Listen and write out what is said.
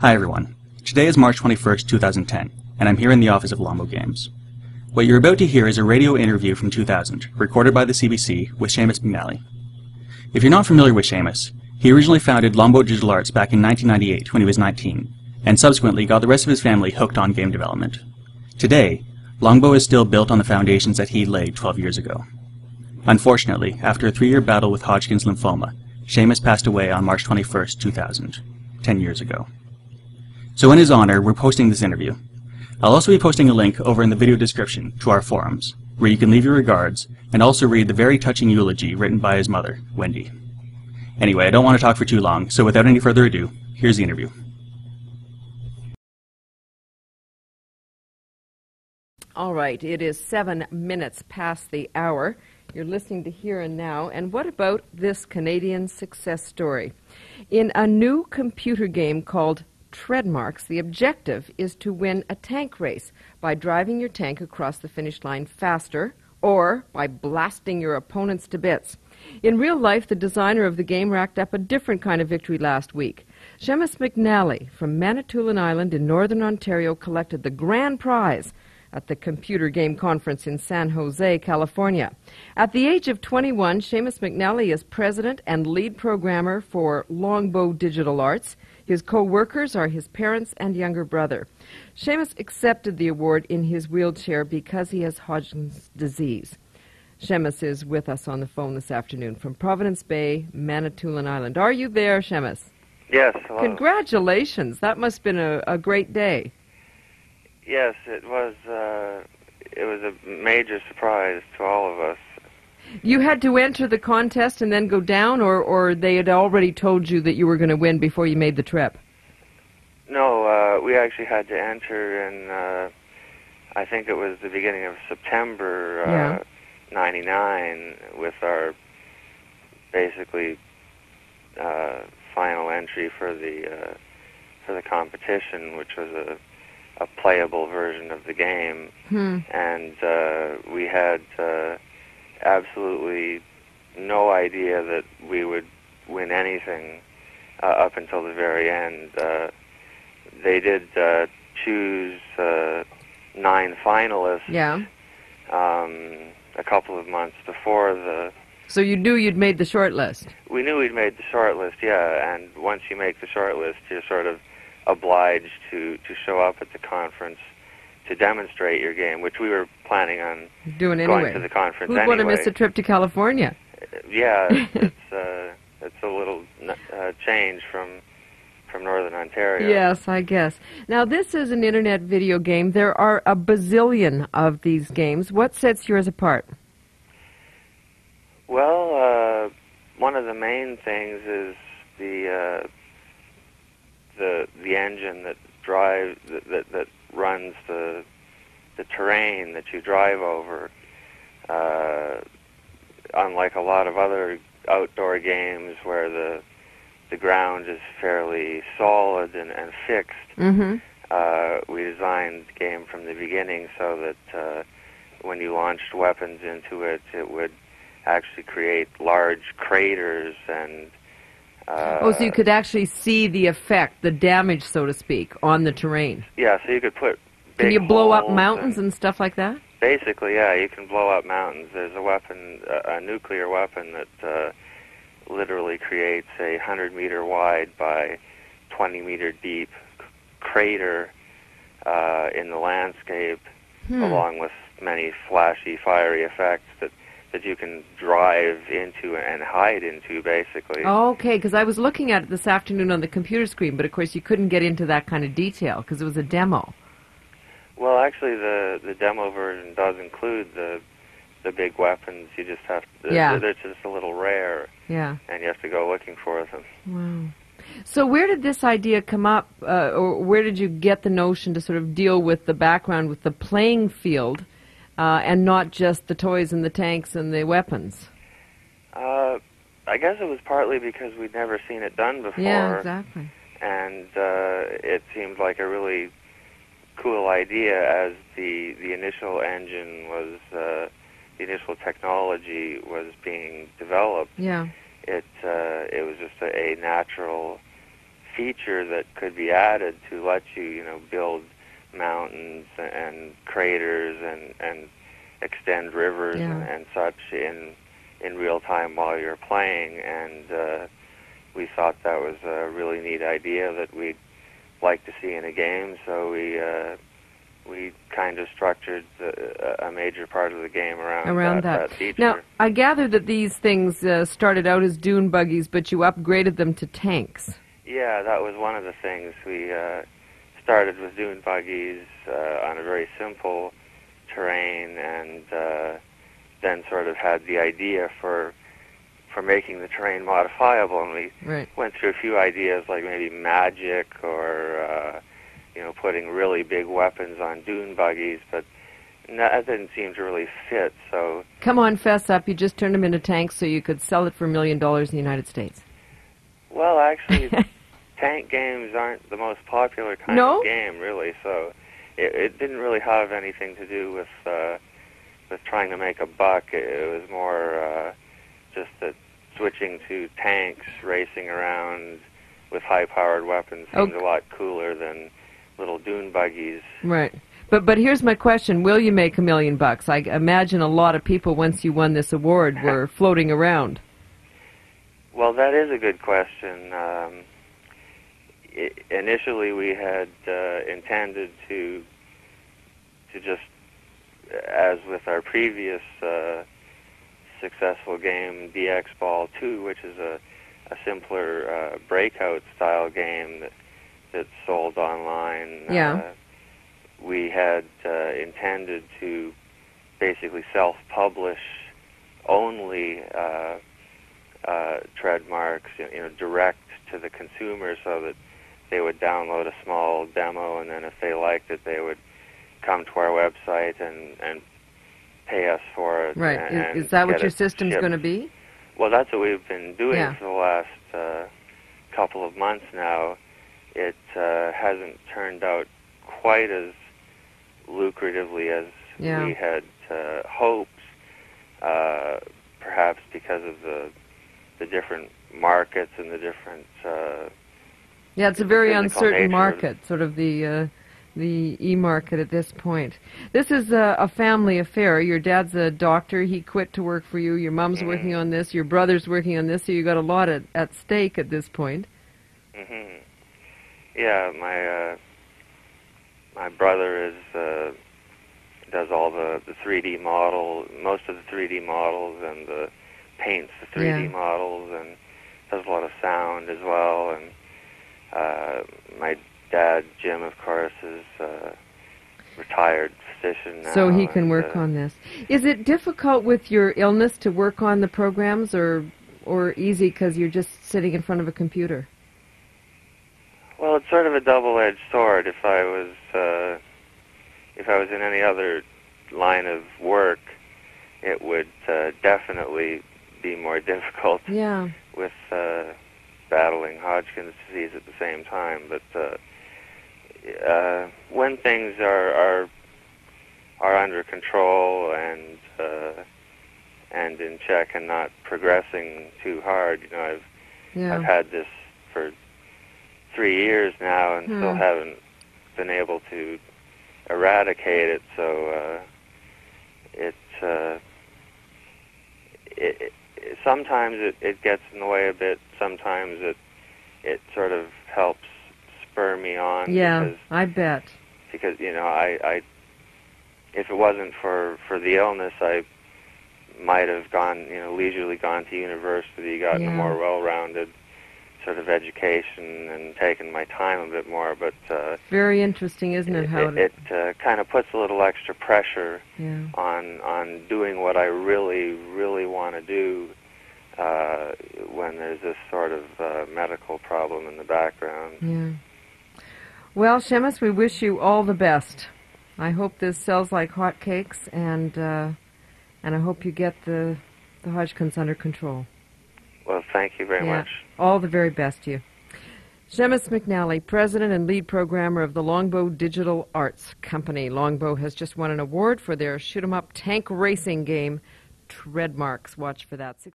Hi everyone. Today is March 21st, 2010, and I'm here in the office of Longbow Games. What you're about to hear is a radio interview from 2000, recorded by the CBC with Seumas McNally. If you're not familiar with Seumas, he originally founded Longbow Digital Arts back in 1998 when he was 19, and subsequently got the rest of his family hooked on game development. Today, Longbow is still built on the foundations that he laid 12 years ago. Unfortunately, after a 3-year battle with Hodgkin's lymphoma, Seumas passed away on March 21st, 2000, 10 years ago. So in his honor, we're posting this interview. I'll also be posting a link over in the video description to our forums, where you can leave your regards and also read the very touching eulogy written by his mother, Wendy. Anyway, I don't want to talk for too long, so without any further ado, here's the interview. All right, it is 7 minutes past the hour. You're listening to Here and Now, and what about this Canadian success story? In a new computer game called Treadmarks, the objective is to win a tank race by driving your tank across the finish line faster or by blasting your opponents to bits. In real life, the designer of the game racked up a different kind of victory last week. Seumas McNally from Manitoulin Island in northern Ontario collected the grand prize at the Computer Game Conference in San Jose, California. At the age of 21, Seumas McNally is president and lead programmer for Longbow Digital Arts. His co-workers are his parents and younger brother. Seumas accepted the award in his wheelchair because he has Hodgkin's disease. Seumas is with us on the phone this afternoon from Providence Bay, Manitoulin Island. Are you there, Seumas? Yes, hello. Congratulations. That must have been a great day. Yes, it was a major surprise to all of us. You had to enter the contest and then go down, or they had already told you that you were going to win before you made the trip? No, we actually had to enter in, I think it was the beginning of September, 99, with our basically final entry for the competition, which was a playable version of the game. And we had absolutely no idea that we would win anything up until the very end. They did choose 9 finalists a couple of months before the... So you knew you'd made the short list? We knew we'd made the short list, yeah, and once you make the short list, you're sort of obliged to show up at the conference to demonstrate your game, which we were planning on doing anyway. Going to the conference anyway. Who'd want to miss a trip to California? Yeah, it's a little change from Northern Ontario. Yes, I guess. Now, this is an internet video game. There are a bazillion of these games. What sets yours apart? Well, one of the main things is the engine that drives that runs the terrain that you drive over. Unlike a lot of other outdoor games where the ground is fairly solid and fixed, we designed the game from the beginning so that when you launched weapons into it, it would actually create large craters and so you could actually see the effect, the damage, so to speak, on the terrain. Yeah, so you could put big Can you blow up holes mountains and stuff like that? Basically, yeah, you can blow up mountains. There's a weapon, a nuclear weapon that literally creates a 100-meter wide by 20-meter deep crater in the landscape, along with many flashy, fiery effects that you can drive into and hide into, basically. Okay, because I was looking at it this afternoon on the computer screen, but of course you couldn't get into that kind of detail because it was a demo. Well, actually, the demo version does include the big weapons. You just have to... They're just a little rare. Yeah. And you have to go looking for them. Wow. So where did this idea come up, or where did you get the notion to sort of deal with the background, with the playing field, and not just the toys and the tanks and the weapons? I guess it was partly because we'd never seen it done before. Yeah, exactly. And it seemed like a really cool idea as the initial engine was, the initial technology was being developed. Yeah. It was just a natural feature that could be added to let you, build mountains and craters and extend rivers and such in real time while you're playing. And we thought that was a really neat idea that we'd like to see in a game, so we kind of structured a major part of the game around that feature. Now, I gather that these things started out as dune buggies, but you upgraded them to tanks. Yeah, that was one of the things. We started with dune buggies on a very simple terrain, and then sort of had the idea for making the terrain modifiable, and we went through a few ideas like maybe magic or putting really big weapons on dune buggies, but that didn't seem to really fit. So come on, fess up! You just turned them into tanks so you could sell it for $1 million in the United States. Well, actually, tank games aren't the most popular kind of game, really. So it didn't really have anything to do with trying to make a buck. It was more just that switching to tanks, racing around with high-powered weapons seemed a lot cooler than little dune buggies. Right. But here's my question. Will you make $1 million? I imagine a lot of people, once you won this award, were floating around. Well, that is a good question. Initially, we had intended to just, as with our previous successful game, DX Ball 2, which is a simpler breakout-style game that's sold online. Yeah. We had intended to basically self-publish only trademarks, direct to the consumer, so that they would download a small demo, and then if they liked it, they would come to our website and pay us for it. Right. And is that what your system's going to be? Well, that's what we've been doing for the last couple of months now. It hasn't turned out quite as lucratively as we had hoped, perhaps because of the different markets and the different... it's a very uncertain market, sort of the e-market at this point. This is a family affair. Your dad's a doctor. He quit to work for you. Your mom's working on this. Your brother's working on this, so you got a lot at stake at this point. Mm-hmm. Yeah, my brother does all the 3D most of the 3D models, and paints the 3D models, and does a lot of sound as well. And my dad, Jim, of course, is a retired physician now. So he can work on this. Is it difficult with your illness to work on the programs, or easy because you're just sitting in front of a computer? Well, it's sort of a double-edged sword. If I was in any other line of work, it would definitely be more difficult with battling Hodgkin's disease at the same time. But when things are under control and in check and not progressing too hard, I've had this for 3 years now and still haven't been able to eradicate it. So sometimes it gets in the way a bit. Sometimes it sort of helps spur me on. Yeah, I bet. Because I if it wasn't for the illness, I might have leisurely gone to university, gotten a more well-rounded sort of education, and taken my time a bit more. But very interesting, isn't it? How it kind of puts a little extra pressure on doing what I really, really want to do when there's this sort of medical problem in the background. Yeah. Well, Seumas, we wish you all the best. I hope this sells like hotcakes, and I hope you get the Hodgkin's under control. Well, thank you very much. All the very best to you. Seumas McNally, President and Lead Programmer of the Longbow Digital Arts Company. Longbow has just won an award for their shoot-'em-up tank racing game, Treadmarks. Watch for that.